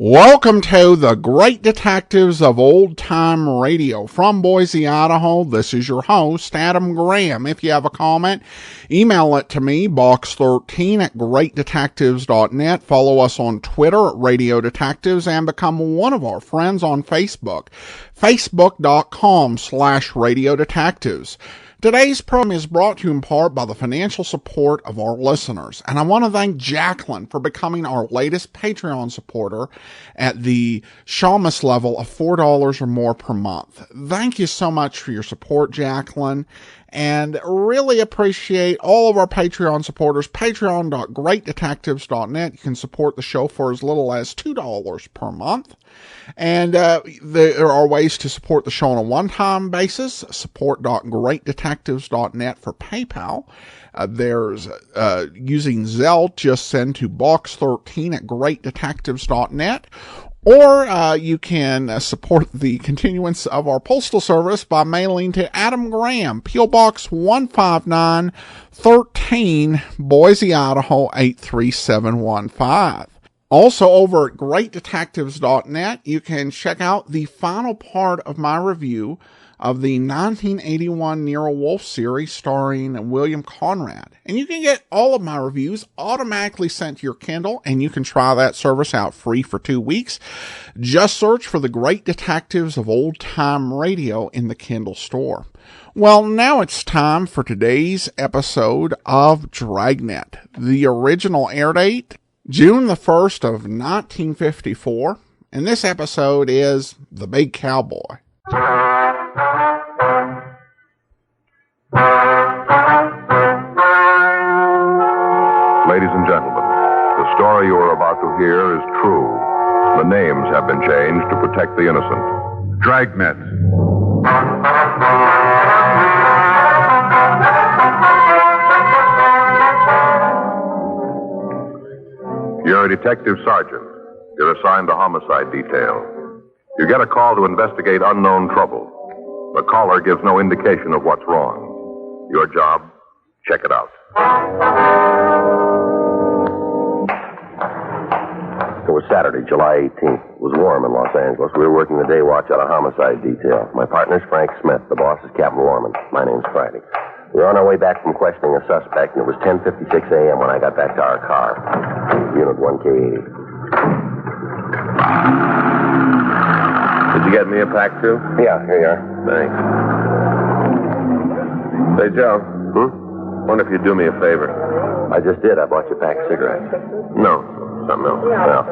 Welcome to the Great Detectives of Old Time Radio. From Boise, Idaho, this is your host, Adam Graham. If you have a comment, email it to me, box13 at greatdetectives.net. Follow us on Twitter at Radio Detectives and become one of our friends on Facebook, facebook.com/Radio Detectives. Today's program is brought to you in part by the financial support of our listeners. And I want to thank Jacqueline for becoming our latest Patreon supporter at the Shamus level of $4 or more per month. Thank you so much for your support, Jacqueline. And really appreciate all of our Patreon supporters. Patreon.greatdetectives.net. You can support the show for as little as $2 per month. And there are ways to support the show on a one-time basis. Support.greatdetectives.net for PayPal. There's using Zelle, just send to box13 at greatdetectives.net. Or you can support the continuance of our postal service by mailing to Adam Graham, P.O. Box 15913, Boise, Idaho 83715. Also, over at greatdetectives.net, you can check out the final part of my review of the 1981 Nero Wolfe series starring William Conrad. And you can get all of my reviews automatically sent to your Kindle, and you can try that service out free for 2 weeks. Just search for the Great Detectives of Old Time Radio in the Kindle store. Well, now it's time for today's episode of Dragnet. The original air date, June the 1st of 1954, and this episode is The Big Cowboy. Ladies and gentlemen, the story you are about to hear is true. The names have been changed to protect the innocent. Dragnet. You're a detective sergeant. You're assigned to homicide detail. You get a call to investigate unknown trouble. The caller gives no indication of what's wrong. Your job, check it out. It was Saturday, July 18th. It was warm in Los Angeles. We were working the day watch at a homicide detail. My partner's Frank Smith. The boss is Captain Warman. My name's Friday. We were on our way back from questioning a suspect, and it was 10:56 a.m. when I got back to our car. Unit 1K80. Did you get me a pack, too? Yeah, here you are. Thanks. Say, Joe. Wonder if you'd do me a favor. I just did. I bought you a pack of cigarettes. No, something else. Well,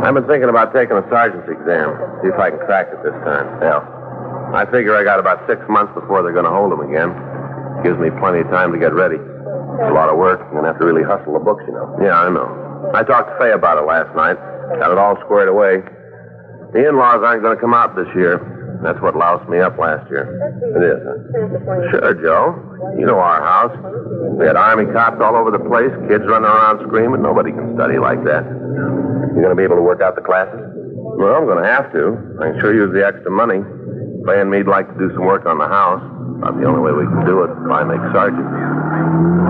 I've been thinking about taking a sergeant's exam. See if I can crack it this time. yeah. I figure I got about 6 months before they're going to hold him again. Gives me plenty of time to get ready. It's a lot of work. You're going to have to really hustle the books, you know. Yeah, I know. I talked to Faye about it last night. Got it all squared away. The in-laws aren't going to come out this year. That's what loused me up last year. It is, huh? Sure, Joe. You know our house. We had Army cops all over the place, kids running around screaming. Nobody can study like that. You going to be able to work out the classes? Well, I'm going to have to. I can sure use the extra money. Faye and me'd like to do some work on the house. About the only way we can do it if I make sergeant.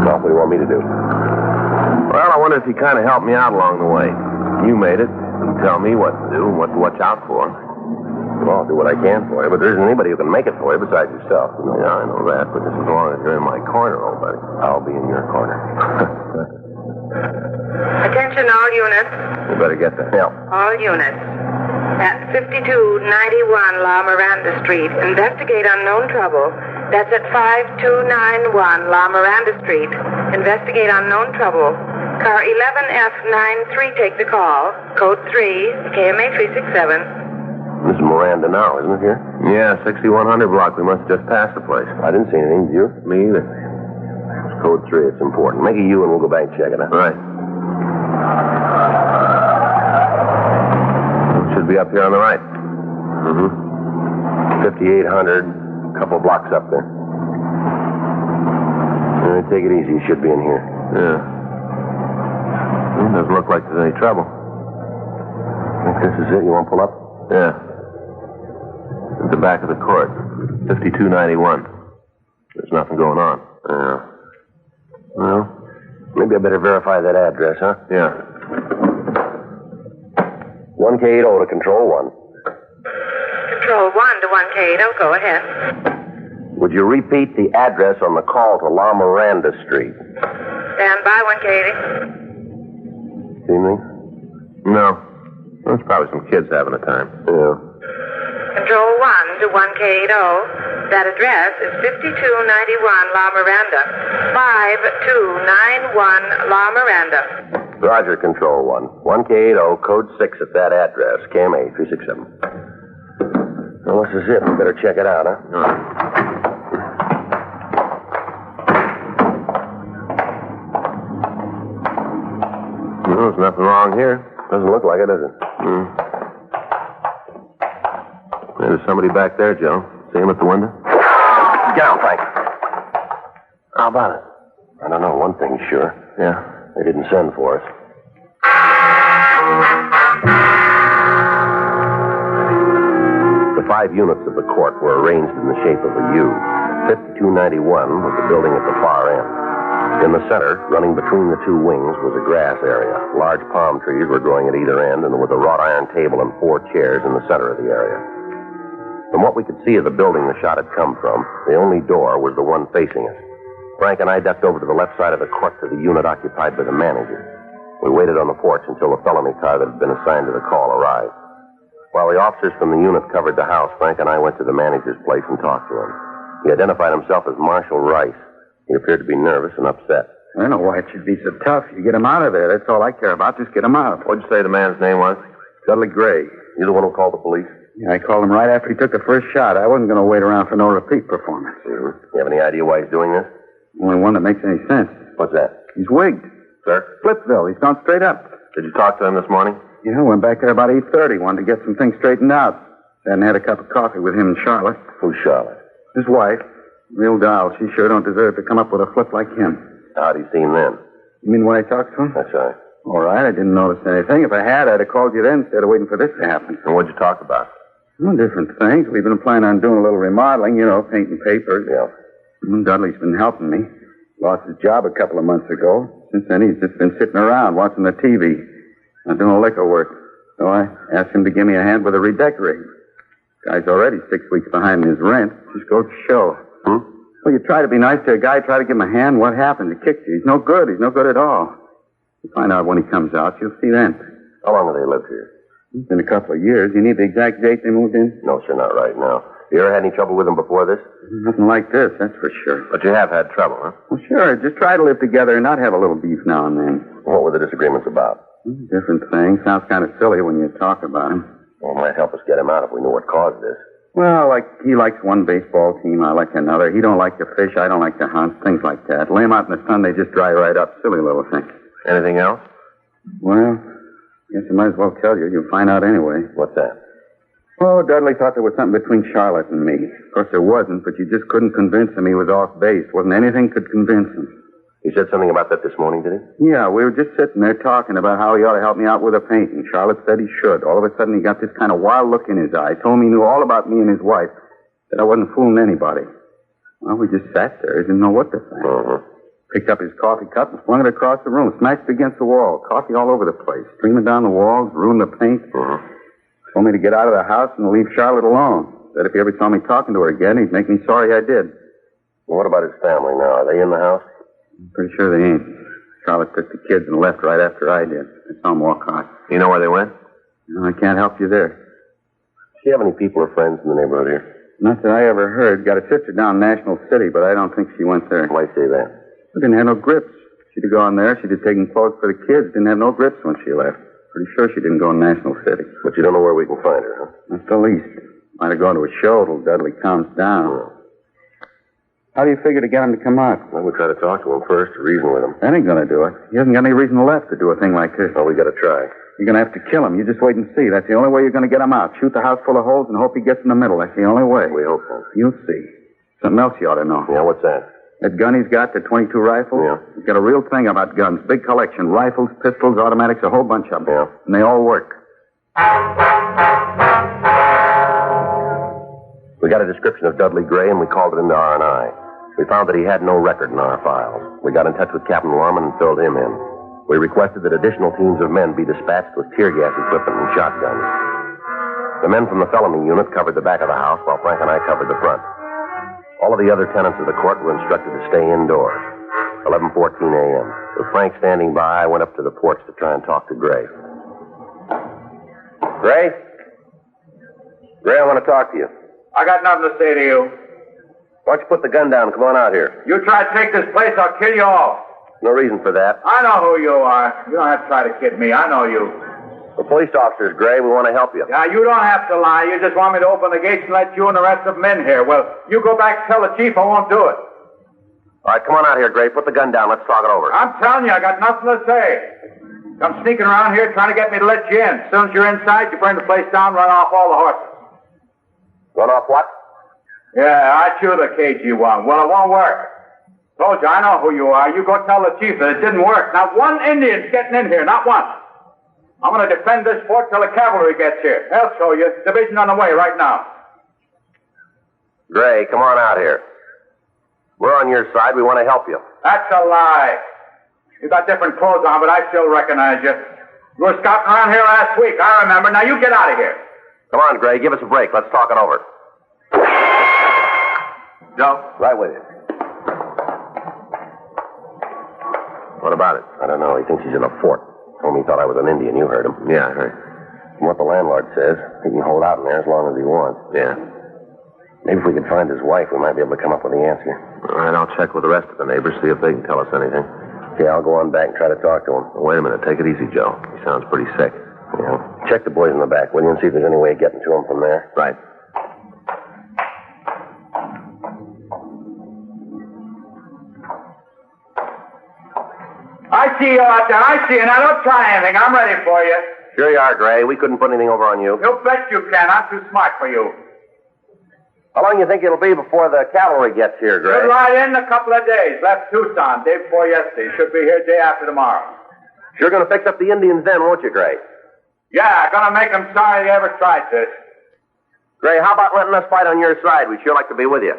Well, what do you want me to do? Well, I wonder if you kind of help me out along the way. You made it. You tell me what to do and what to watch out for. Well, I'll do what I can for you, but there isn't anybody who can make it for you besides yourself. You know? Yeah, I know that, but just as long as you're in my corner, old buddy. I'll be in your corner. Attention all units. You better get that. Yeah. All units. At 5291 La Miranda Street, investigate unknown trouble. That's at 5291 La Miranda Street. Investigate unknown trouble. Car 11F93, take the call. Code 3, KMA 367. This is Miranda now, isn't it here? Yeah, 6100 block. We must have just passed the place. I didn't see anything, did you? Me either. It's code 3. It's important. Make a U and we'll go back and check it out. Right. Should be up here on the right. 5800, couple blocks up there. Take it easy. You should be in here. Yeah. Doesn't look like there's any trouble. Think this is it? You want to pull up? Yeah. At the back of the court. 5291. There's nothing going on. Yeah. Well, maybe I better verify that address, huh? Yeah. 1K80 to Control 1. Control 1 to 1K80. Go ahead. Would you repeat the address on the call to La Miranda Street? Stand by, 1K80. See anything? No. There's probably some kids having a time. Yeah. Control 1 to 1K80. That address is 5291 La Miranda. 5291 La Miranda. Roger, Control 1. 1K80, code 6 at that address. KMA 367. Well, this is it. We better check it out, huh? No, there's nothing wrong here. Doesn't look like it, does it? There's somebody back there, Joe. See him at the window? Get down, Frank. How about it? I don't know. One thing's sure. Yeah. They didn't send for us. The 5 units of the court were arranged in the shape of a U. 5291 was the building at the far end. In the center, running between the 2 wings, was a grass area. Large palm trees were growing at either end, and there was a wrought iron table and 4 chairs in the center of the area. From what we could see of the building the shot had come from, the only door was the one facing us. Frank and I ducked over to the left side of the court to the unit occupied by the manager. We waited on the porch until the felony car that had been assigned to the call arrived. While the officers from the unit covered the house, Frank and I went to the manager's place and talked to him. He identified himself as Marshal Rice. He appeared to be nervous and upset. I don't know why it should be so tough. You get him out of there. That's all I care about. Just get him out. What'd you say the man's name was? Dudley Gray. You the one who called the police? Yeah, I called him right after he took the first shot. I wasn't going to wait around for no repeat performance. You have any idea why he's doing this? Only one that makes any sense. What's that? He's wigged. Sir? Splitsville. He's gone straight up. Did you talk to him this morning? Yeah, went back there about 8:30. Wanted to get some things straightened out. Then had a cup of coffee with him and Charlotte. Who's Charlotte? His wife. Real doll. She sure don't deserve to come up with a flip like him. How'd he seem then? You mean when I talked to him? That's right. All right. I didn't notice anything. If I had, I'd have called you then instead of waiting for this to happen. And what'd you talk about? Well, different things. We've been planning on doing a little remodeling, painting papers. Yeah. Dudley's been helping me. Lost his job a couple of months ago. Since then, he's just been sitting around watching the TV. Not doing liquor work. So I asked him to give me a hand with a redecorating. Guy's already 6 weeks behind in his rent. Just goes to show. Well, you try to be nice to a guy, try to give him a hand. What happens? He kicks you. He's no good. He's no good at all. You'll find out when he comes out. You'll see then. How long have they lived here? It's been a couple of years. You need the exact date they moved in? No, sir, not right now. You ever had any trouble with them before this? Nothing like this, that's for sure. But you have had trouble, huh? Well, sure. Just try to live together and not have a little beef now and then. What were the disagreements about? Different things. Sounds kind of silly when you talk about him. Well, it might help us get him out if we knew what caused this. Well, like he likes one baseball team, I like another. He don't like to fish, I don't like to hunt, things like that. Lay him out in the sun, they just dry right up. Silly little thing. Anything else? Well, guess I might as well tell you. You'll find out anyway. What's that? Oh, Dudley thought there was something between Charlotte and me. Of course, there wasn't, but you just couldn't convince him he was off base. Wasn't anything could convince him. He said something about that this morning, did he? Yeah, we were just sitting there talking about how he ought to help me out with a painting. Charlotte said he should. All of a sudden, he got this kind of wild look in his eye. Told me he knew all about me and his wife. Said I wasn't fooling anybody. Well, we just sat there. Didn't know what to think. Picked up his coffee cup and flung it across the room. Smashed it against the wall. Coffee all over the place. Streaming down the walls. Ruined the paint. Told me to get out of the house and leave Charlotte alone. Said if he ever saw me talking to her again, he'd make me sorry I did. Well, what about his family now? Are they in the house? I'm pretty sure they ain't. Charlotte took the kids and left right after I did. I saw them walk out. You know where they went? No, I can't help you there. Do you have any people or friends in the neighborhood here? Not that I ever heard. Got a sister down in National City, but I don't think she went there. Why say that? She didn't have no grips. She'd have gone there. She'd have taken clothes for the kids. Didn't have no grips when she left. Pretty sure she didn't go in National City. But you don't know where we can find her, huh? Not the least. Might have gone to a show till Dudley calms down. How do you figure to get him to come out? Well, we'll try to talk to him first, to reason with him. That ain't gonna do it. He hasn't got any reason left to do a thing like this. Well, we gotta try. You're gonna have to kill him. You just wait and see. That's the only way you're gonna get him out. Shoot the house full of holes and hope he gets in the middle. That's the only way. We hope so. You'll see. Something else you ought to know. Yeah, what's that? That gun he's got, the .22 rifle? Yeah. He's got a real thing about guns. Big collection. Rifles, pistols, automatics, a whole bunch of them. Yeah. And they all work. We got a description of Dudley Gray, and we called it into R&I. We found that he had no record in our files. We got in touch with Captain Lorman and filled him in. We requested that additional teams of men be dispatched with tear gas equipment and shotguns. The men from the felony unit covered the back of the house while Frank and I covered the front. All of the other tenants of the court were instructed to stay indoors. 11:14 a.m. With Frank standing by, I went up to the porch to try and talk to Gray. Gray? Gray, I want to talk to you. I got nothing to say to you. Why don't you put the gun down and come on out here? You try to take this place, I'll kill you all. No reason for that. I know who you are. You don't have to try to kid me. I know you. We're police officers, Gray. We want to help you. Yeah, you don't have to lie. You just want me to open the gates and let you and the rest of them in here. Well, you go back and tell the chief I won't do it. All right, come on out here, Gray. Put the gun down. Let's talk it over. I'm telling you, I got nothing to say. Come sneaking around here trying to get me to let you in. As soon as you're inside, you burn the place down, run off all the horses. Run off what? Yeah, I chew the cagey one. Well, it won't work. Told you, I know who you are. You go tell the chief that it didn't work. Not one Indian's getting in here, not one. I'm going to defend this fort till the cavalry gets here. They'll show you. Division on the way right now. Gray, come on out here. We're on your side. We want to help you. That's a lie. You got different clothes on, but I still recognize you. You were scouting around here last week. I remember. Now you get out of here. Come on, Gray. Give us a break. Let's talk it over. Joe? Right with you. What about it? I don't know. He thinks he's in a fort. Told me he thought I was an Indian. You heard him. Yeah, I heard. From what the landlord says, he can hold out in there as long as he wants. Yeah. Maybe if we could find his wife, we might be able to come up with the answer. All right, I'll check with the rest of the neighbors, see if they can tell us anything. Okay, I'll go on back and try to talk to him. Wait a minute. Take it easy, Joe. He sounds pretty sick. Yeah. Check the boys in the back, will you, and see if there's any way of getting to him from there. Right. I see you out there. I see you. Now don't try anything. I'm ready for you. Sure you are, Gray. We couldn't put anything over on you. You bet you can. I'm too smart for you. How long do you think it'll be before the cavalry gets here, Gray? Should ride in a couple of days. Left Tucson day before yesterday. Should be here day after tomorrow. Sure gonna fix up the Indians then, won't you, Gray? Yeah, gonna make them sorry they ever tried this. Gray, how about letting us fight on your side? We'd sure like to be with you.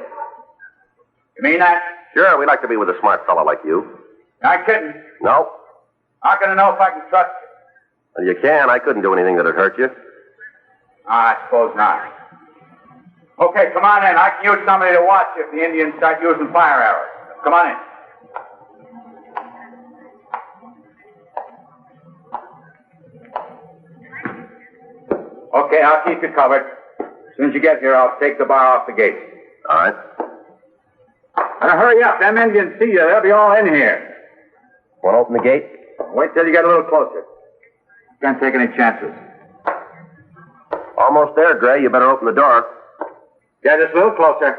You mean that? Sure, we'd like to be with a smart fellow like you. Not kidding. No? How can I know if I can trust you? Well, you can. I couldn't do anything that'd hurt you. I suppose not. Okay, come on in. I can use somebody to watch if the Indians start using fire arrows. Come on in. Okay, I'll keep you covered. As soon as you get here, I'll take the bar off the gate. All right. Now hurry up. Them Indians see you. They'll be all in here. Want to open the gate? Wait till you get a little closer. Can't take any chances. Almost there, Gray. You better open the door. Yeah, just a little closer.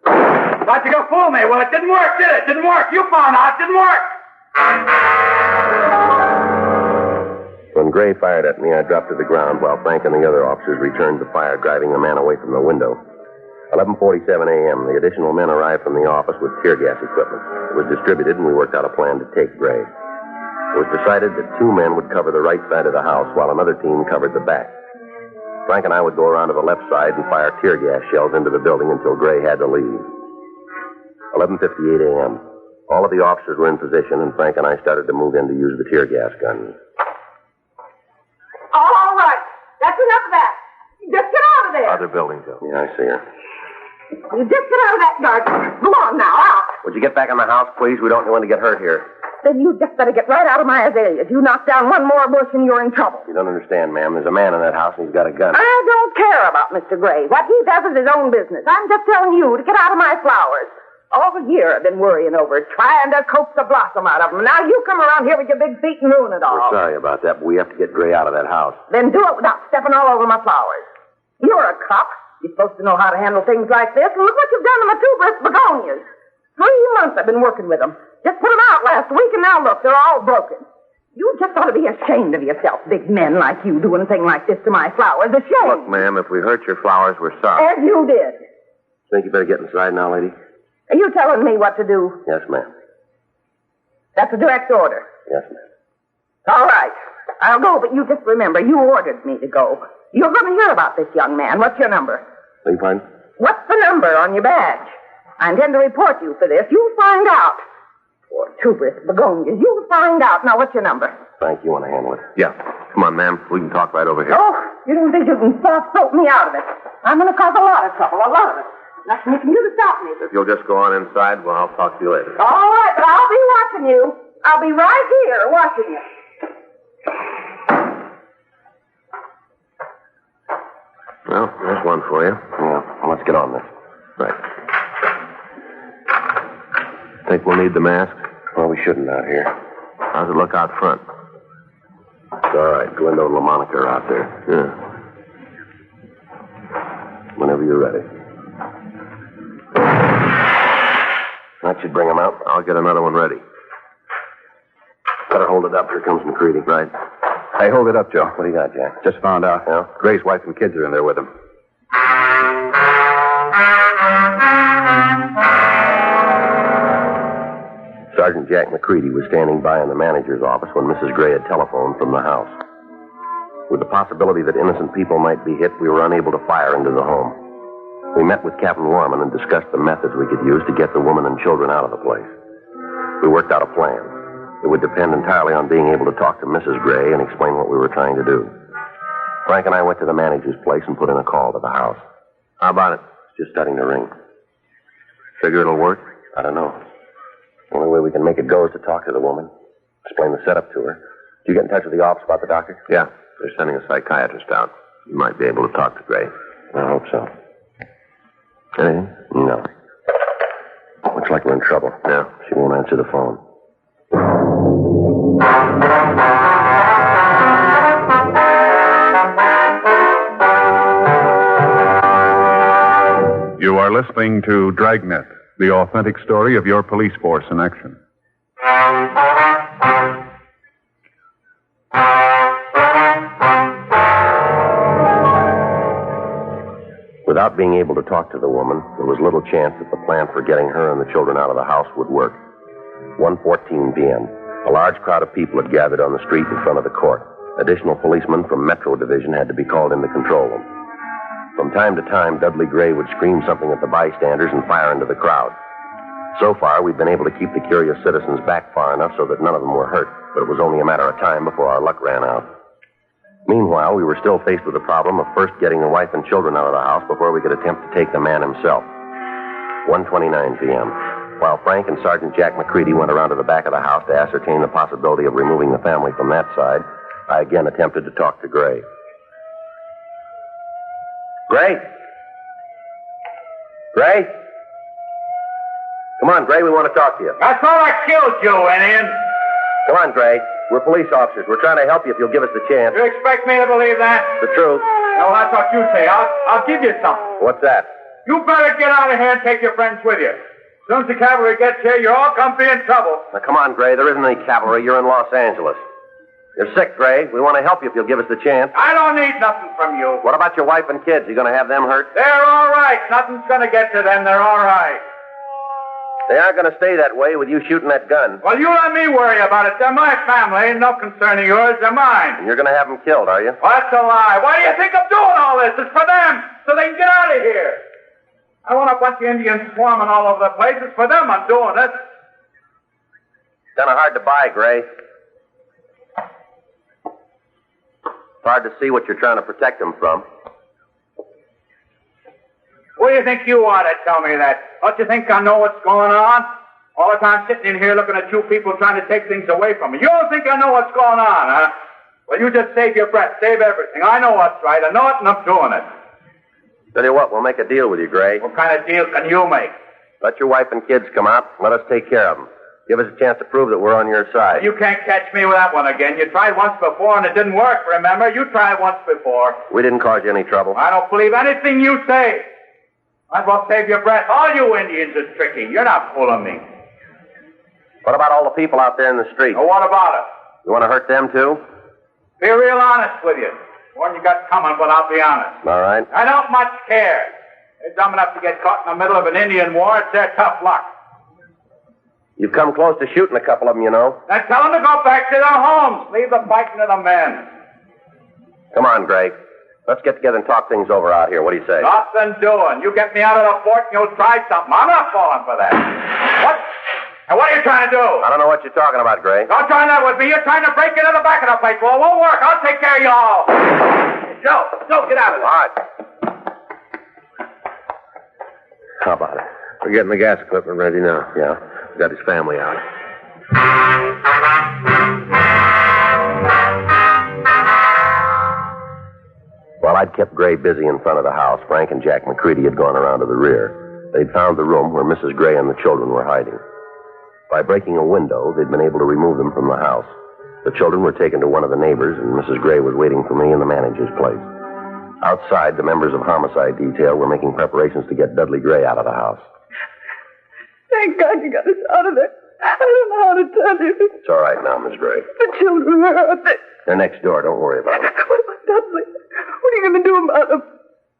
Thought you could fool me. Well, it didn't work, did it? Didn't work. You found out. It didn't work. When Gray fired at me, I dropped to the ground while Frank and the other officers returned the fire, driving the man away from the window. 11:47 a.m., the additional men arrived from the office with tear gas equipment. It was distributed, and we worked out a plan to take Gray. It was decided that 2 men would cover the right side of the house while another team covered the back. Frank and I would go around to the left side and fire tear gas shells into the building until Gray had to leave. 11:58 a.m. All of the officers were in position, and Frank and I started to move in to use the tear gas guns. All right. That's enough of that. Just get out of there. Other building, Joe. Yeah, I see her. You just get out of that garden. Go on now, out. Would you get back in the house, please? We don't want to get hurt here. Then you just better get right out of my azaleas. You knock down one more bush and you're in trouble. You don't understand, ma'am. There's a man in that house and he's got a gun. I don't care about Mr. Gray. What he does is his own business. I'm just telling you to get out of my flowers. All year I've been worrying over it, trying to coax the blossom out of them. Now you come around here with your big feet and ruin it all. We're sorry about that, but we have to get Gray out of that house. Then do it without stepping all over my flowers. You're a cop. You're supposed to know how to handle things like this. And look what you've done to my 2 brisk begonias. 3 months I've been working with them. Just put them out last week, and now look, they're all broken. You just ought to be ashamed of yourself, big men like you doing a thing like this to my flowers. Ashamed. Look, ma'am, if we hurt your flowers, we're sorry. As you did. Think you better get inside now, lady? Are you telling me what to do? Yes, ma'am. That's a direct order. Yes, ma'am. All right. I'll go, but you just remember, you ordered me to go. You're going to hear about this young man. What's your number? Beg your pardon? What's the number on your badge? I intend to report you for this. You'll find out. Poor tuberous begonias. You'll find out. Now, what's your number? Frank, you want to handle it? Yeah. Come on, ma'am. We can talk right over here. Oh, you don't think you can soft-soap me out of it? I'm going to cause a lot of trouble, a lot of it. Nothing you can do to stop me. If you'll just go on inside, well, I'll talk to you later. All right, but I'll be watching you. I'll be right here watching you. Well, there's one for you. Yeah, well, let's get on this. Right. Think we'll need the mask? Well, we shouldn't out here. How's it look out front? It's all right. Glenda and LaMonica are out there. Yeah. Whenever you're ready. That should bring them out. I'll get another one ready. Better hold it up. Here comes McCready. Right. Hey, hold it up, Joe. What do you got, Jack? Just found out. Yeah? Gray's wife and kids are in there with him. Sergeant Jack McCready was standing by in the manager's office when Mrs. Gray had telephoned from the house. With the possibility that innocent people might be hit, we were unable to fire into the home. We met with Captain Warman and discussed the methods we could use to get the woman and children out of the place. We worked out a plan. It would depend entirely on being able to talk to Mrs. Gray and explain what we were trying to do. Frank and I went to the manager's place and put in a call to the house. How about it? It's just starting to ring. Figure it'll work? I don't know. The only way we can make it go is to talk to the woman, explain the setup to her. Did you get in touch with the office about the doctor? Yeah. They're sending a psychiatrist out. You might be able to talk to Gray. I hope so. Anything? No. Looks like we're in trouble. Yeah. She won't answer the phone. You are listening to Dragnet, the authentic story of your police force in action. Without being able to talk to the woman, there was little chance that the plan for getting her and the children out of the house would work. 1:14 p.m. A large crowd of people had gathered on the street in front of the court. Additional policemen from Metro Division had to be called in to control them. From time to time, Dudley Gray would scream something at the bystanders and fire into the crowd. So far, we'd been able to keep the curious citizens back far enough so that none of them were hurt, but it was only a matter of time before our luck ran out. Meanwhile, we were still faced with the problem of first getting the wife and children out of the house before we could attempt to take the man himself. 1:29 p.m. While Frank and Sergeant Jack McCready went around to the back of the house to ascertain the possibility of removing the family from that side, I again attempted to talk to Gray. Gray? Gray? Come on, Gray, we want to talk to you. I thought I killed you, Indian. Come on, Gray. We're police officers. We're trying to help you if you'll give us the chance. You expect me to believe that? The truth. No, that's what you say. I'll give you something. What's that? You better get out of here and take your friends with you. As soon as the cavalry gets here, you're all going to be in trouble. Now, come on, Gray. There isn't any cavalry. You're in Los Angeles. You're sick, Gray. We want to help you if you'll give us the chance. I don't need nothing from you. What about your wife and kids? You going to have them hurt? They're all right. Nothing's going to get to them. They're all right. They aren't going to stay that way with you shooting that gun. Well, you let me worry about it. They're my family. No concern of yours. They're mine. And you're going to have them killed, are you? Well, that's a lie. Why do you think I'm doing all this? It's for them, so they can get out of here. I want a bunch of Indians swarming all over the place. It's for them I'm doing this. It's kind of hard to buy, Gray. It's hard to see what you're trying to protect them from. What do you think you are to tell me that? Don't you think I know what's going on? All the time sitting in here looking at you people trying to take things away from me. You don't think I know what's going on, huh? Well, you just save your breath, save everything. I know what's right. I know it, and I'm doing it. Tell you what, we'll make a deal with you, Gray. What kind of deal can you make? Let your wife and kids come out. Let us take care of them. Give us a chance to prove that we're on your side. You can't catch me with that one again. You tried once before, and it didn't work, remember? You tried once before. We didn't cause you any trouble. I don't believe anything you say. Might as well save your breath. All you Indians are tricky. You're not fooling me. What about all the people out there in the street? Well, what about it? You want to hurt them, too? Be real honest with you. One you got coming, but I'll be honest. All right. I don't much care. They're dumb enough to get caught in the middle of an Indian war. It's their tough luck. You've come close to shooting a couple of them, you know. Then tell them to go back to their homes. Leave the fighting to the men. Come on, Gray. Let's get together and talk things over out here. What do you say? Nothing doing. You get me out of the fort and you'll try something. I'm not falling for that. What? And what are you trying to do? I don't know what you're talking about, Gray. Don't try that with me. You're trying to break into the back of the place. Well, it won't work. I'll take care of you all. Joe, get out of there. All right. How about it? We're getting the gas equipment ready now. Yeah? We got his family out. While I'd kept Gray busy in front of the house, Frank and Jack McCready had gone around to the rear. They'd found the room where Mrs. Gray and the children were hiding. By breaking a window, they'd been able to remove them from the house. The children were taken to one of the neighbors, and Mrs. Gray was waiting for me in the manager's place. Outside, the members of homicide detail were making preparations to get Dudley Gray out of the house. Thank God you got us out of there. I don't know how to tell you. It's all right now, Miss Gray. The children are out there. They're next door. Don't worry about it. What about Dudley? What are you going to do about him?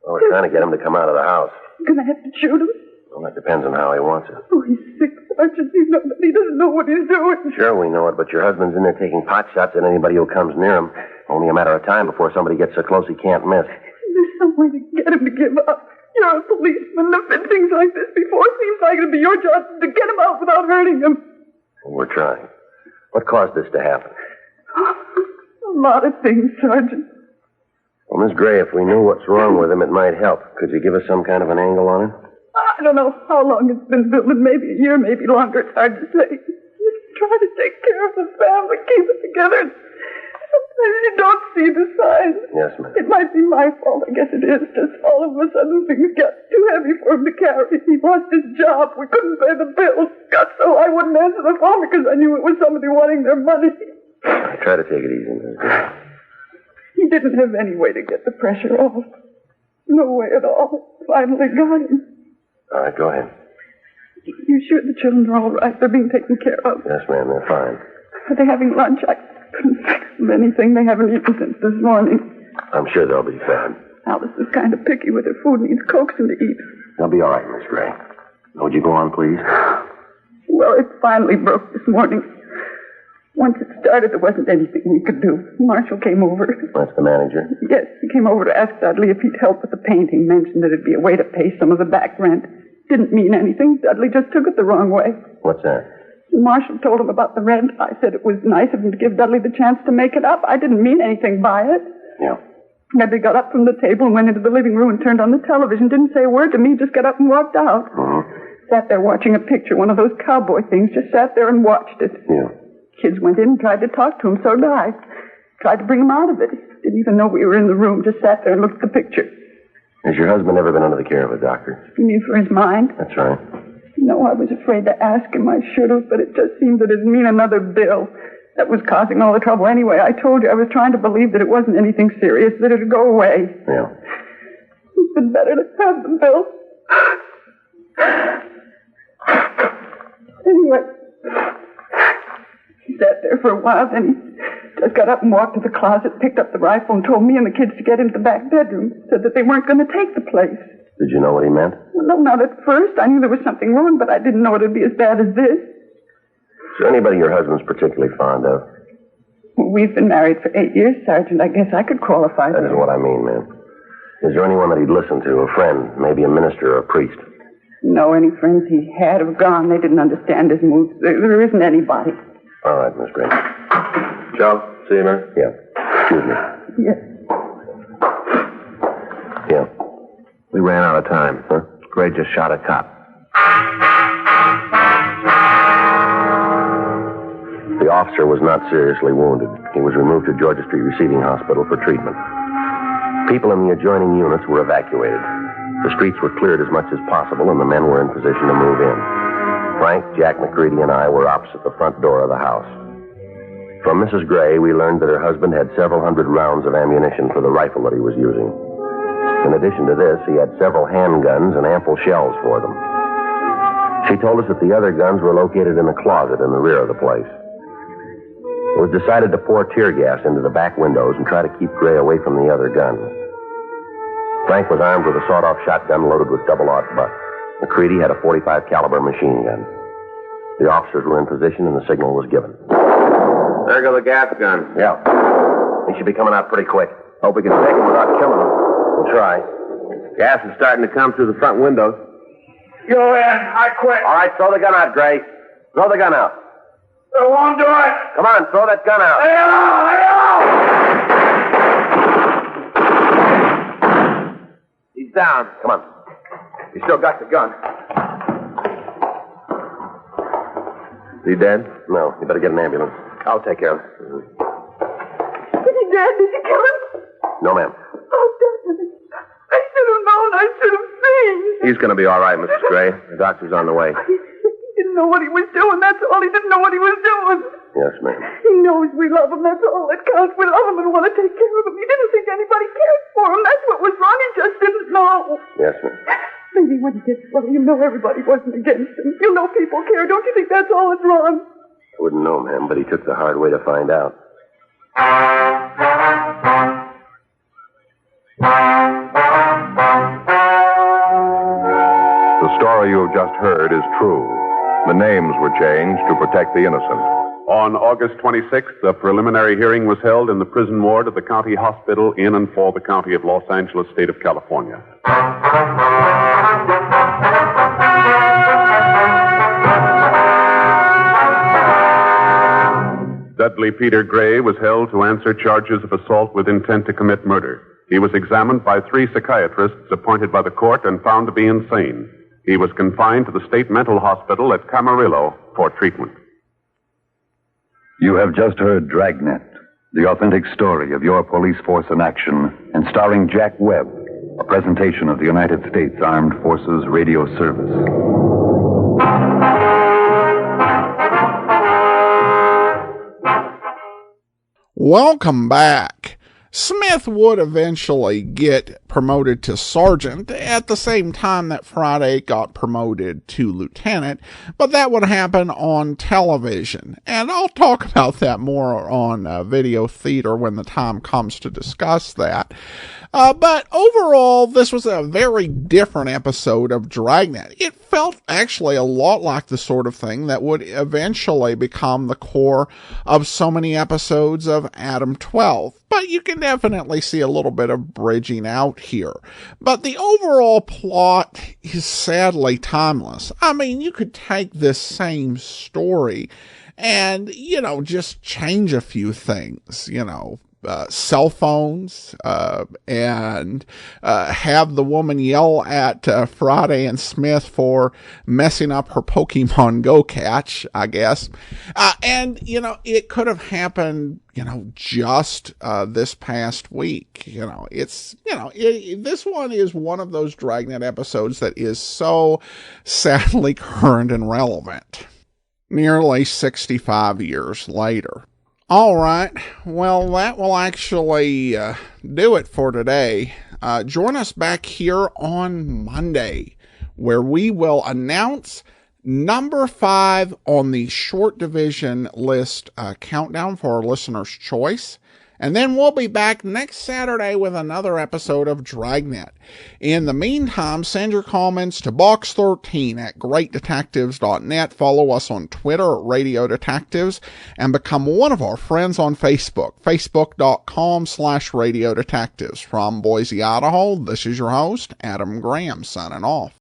Well, we're trying to get him to come out of the house. You're going to have to shoot him? Well, that depends on how he wants it. Oh, he's sick, Sergeant. You know that he doesn't know what he's doing. Sure, we know it, but your husband's in there taking pot shots at anybody who comes near him. Only a matter of time before somebody gets so close he can't miss. There's some way to get him to give up. You're a policeman. There've been things like this before. It seems like it'd be your job to get him out without hurting him. Well, we're trying. What caused this to happen? A lot of things, Sergeant. Well, Miss Gray, if we knew what's wrong with him, it might help. Could you give us some kind of an angle on it? I don't know how long it's been building. Maybe a year, maybe longer. It's hard to say. Just try to take care of the family, keep it together. Sometimes you don't see the signs. Yes, ma'am. It might be my fault. I guess it is. Just all of a sudden things got too heavy for him to carry. He lost his job. We couldn't pay the bills. Got so I wouldn't answer the phone because I knew it was somebody wanting their money. I try to take it easy, Miss Gray. He didn't have any way to get the pressure off. No way at all. Finally got him. All right, go ahead. You sure the children are all right? They're being taken care of? Yes, ma'am, they're fine. Are they having lunch? I couldn't fix them anything. They haven't eaten since this morning. I'm sure they'll be fed. Alice is kind of picky with her food, needs coaxing to eat. They'll be all right, Miss Gray. Would you go on, please? Well, it finally broke this morning. Once it started, there wasn't anything we could do. Marshall came over. That's the manager? Yes, he came over to ask Dudley if he'd help with the painting. Mentioned that it'd be a way to pay some of the back rent. Didn't mean anything. Dudley just took it the wrong way. What's that? Marshall told him about the rent. I said it was nice of him to give Dudley the chance to make it up. I didn't mean anything by it. Yeah. Dudley got up from the table and went into the living room and turned on the television. Didn't say a word to me, just got up and walked out. Mm-hmm. Sat there watching a picture, one of those cowboy things. Just sat there and watched it. Yeah. Kids went in and tried to talk to him, so did I. Tried to bring him out of it. Didn't even know we were in the room, just sat there and looked at the picture. Has your husband ever been under the care of a doctor? You mean for his mind? That's right. No, I was afraid to ask him. I should have, but it just seemed that it'd mean another bill. That was causing all the trouble anyway. I told you I was trying to believe that it wasn't anything serious, that it'd go away. Yeah. It's been better to have the bill. Anyway, he sat there for a while, then he just got up and walked to the closet, picked up the rifle, and told me and the kids to get into the back bedroom. Said that they weren't going to take the place. Did you know what he meant? Well, no, not at first. I knew there was something wrong, but I didn't know it'd be as bad as this. Is there anybody your husband's particularly fond of? Well, we've been married for 8 years, Sergeant. I guess I could qualify for That is what I mean, ma'am. Is there anyone that he'd listen to, a friend, maybe a minister or a priest? No, any friends he had have gone. They didn't understand his moods. There isn't anybody. All right, Miss Gray. Joe, see you, man? Yeah. Excuse me. Yes. Yeah. We ran out of time. Huh? Gray just shot a cop. The officer was not seriously wounded. He was removed to Georgia Street Receiving Hospital for treatment. People in the adjoining units were evacuated. The streets were cleared as much as possible, and the men were in position to move in. Frank, Jack McCready, and I were opposite the front door of the house. From Mrs. Gray, we learned that her husband had several hundred rounds of ammunition for the rifle that he was using. In addition to this, he had several handguns and ample shells for them. She told us that the other guns were located in a closet in the rear of the place. It was decided to pour tear gas into the back windows and try to keep Gray away from the other guns. Frank was armed with a sawed-off shotgun loaded with double-aught butt. McCready had a .45 caliber machine gun. The officers were in position and the signal was given. There go the gas guns. Yeah. They should be coming out pretty quick. Hope we can take them without killing them. We'll try. Gas is starting to come through the front windows. Go in. I quit. All right, throw the gun out, Gray. Throw the gun out. It won't do it. Come on, throw that gun out. He's down. Come on. He still got the gun. Is he dead? No. You better get an ambulance. I'll take care of it. Is he dead? Did you kill him? No, ma'am. Oh, darling. I should have known. I should have seen. He's going to be all right, Mrs. Gray. The doctor's on the way. He didn't know what he was doing. That's all. He didn't know what he was doing. Yes, ma'am. He knows we love him. That's all that counts. We love him and want to take care of him. He didn't think anybody cared for him. That's what was wrong. He just didn't know. Yes, ma'am. Maybe when he gets well, you'll know everybody wasn't against him. You'll know people care. Don't you think that's all that's wrong? I wouldn't know, ma'am, but he took the hard way to find out. The story you have just heard is true. The names were changed to protect the innocent. On August 26th, a preliminary hearing was held in the prison ward of the county hospital in and for the county of Los Angeles, state of California. Dudley Peter Gray was held to answer charges of assault with intent to commit murder. He was examined by 3 psychiatrists appointed by the court and found to be insane. He was confined to the state mental hospital at Camarillo for treatment. You have just heard Dragnet, the authentic story of your police force in action, and starring Jack Webb, a presentation of the United States Armed Forces Radio Service. Welcome back. Smith would eventually get promoted to sergeant at the same time that Friday got promoted to lieutenant, but that would happen on television. And I'll talk about that more on video theater when the time comes to discuss that. But overall, this was a very different episode of Dragnet. It felt actually a lot like the sort of thing that would eventually become the core of so many episodes of Adam 12. But you can definitely see a little bit of bridging out here. But the overall plot is sadly timeless. I mean, you could take this same story and, just change a few things, cell phones, and have the woman yell at Friday and Smith for messing up her Pokemon Go catch, I guess. And, it could have happened, just this past week. This one is one of those Dragnet episodes that is so sadly current and relevant. Nearly 65 years later. All right. Well, that will actually do it for today. Join us back here on Monday, where we will announce number 5 on the short division list countdown for our listener's choice. And then we'll be back next Saturday with another episode of Dragnet. In the meantime, send your comments to box13 at greatdetectives.net. Follow us on Twitter at Radio Detectives and become one of our friends on Facebook, facebook.com/Radio Detectives. From Boise, Idaho, this is your host, Adam Graham, signing off.